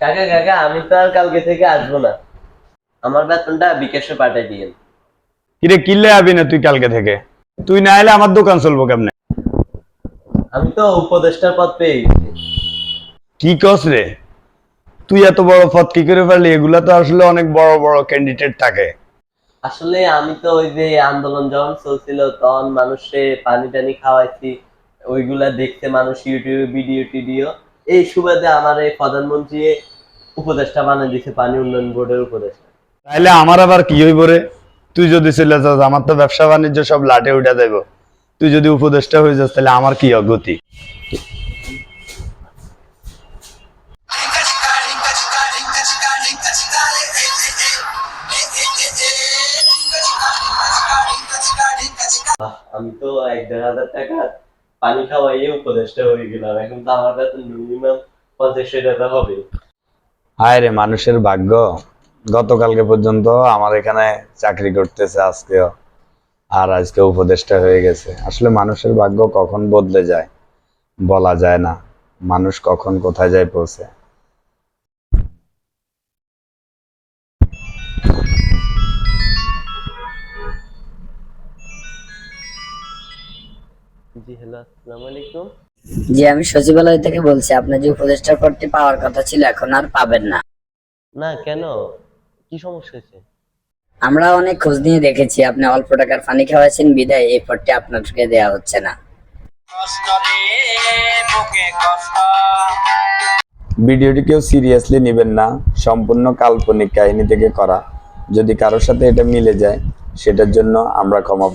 কাকা কাকা, আমি তো আর কালকে থেকে আসবো না। আমার বেতনটা বিকাশে পাঠিয়ে দিয়েন। কিরে কিনলে আবি না তুই কালকে থেকে? তুই না এলে আমার দোকান চলবো কেমনে? আমি তো উপদেষ্টার পদ পেয়ে গেছি। কি কস রে? তুই এত বড় পদ কি করে পারলি? এগুলা তো আসলে অনেক বড় বড় ক্যান্ডিডেট থাকে। আসলে আমি তো ওই যে আন্দোলন যখন চলছিল তখন মানুষে পানি টানি খাওয়াইছি, ওইগুলা দেখতে মানুষ ইউটিউবে ভিডিও টিডিও, এই সুবাদে আমার এই প্রধানমন্ত্রী উপদেষ্টা বানিয়ে দিছে, পানি উন্নয়ন বোর্ডের উপদেষ্টা। তাইলে আমার আবার কি হইব রে? তুই যদি চলে যাস আমার তো ব্যবসা বাণিজ্য সব লাটে উঠা যাইব। তুই যদি উপদেষ্টা হয়ে যাস তাহলে আমার কি অগতি? আমি তো 1,500 টাকা পানি খাওয়াইয়ে উপদেষ্টা হয়ে গেলাম, এখন তো আমার কাছে মিনিমাম 85 টাকা হবে। হায় রে মানুষের ভাগ্য। গতকালকে পর্যন্ত আমার এখানে চাকরি করতেছে, আজকেও আর আজকে উপদেষ্টা হয়ে গেছে। আসলে মানুষের ভাগ্য কখন বদলে যায় বলা যায় না। মানুষ কখন কোথায় যায় পৌঁছে। জি হ্যালো, আসসালামু আলাইকুম। জি, আমি সচিবালয় থেকে বলছি। আপনার যে উপদেষ্টার পদটি পাওয়ার কথা ছিল এখন আর পাবেন না। না কেন, কি সমস্যা হয়েছে? আমরা অনেক খোঁজ নিয়ে দেখেছি আপনি অল্প টাকার পানি খাওয়াছেন, বিদায় এই পদটি আপনাকে দেওয়া হচ্ছে না। ভিডিওটি কেউ সিরিয়াসলি নেবেন না, সম্পূর্ণ কাল্পনিক কাহিনী থেকে করা। যদি কারোর সাথে এটা মিলে যায় সেটার জন্য আমরা ক্ষমা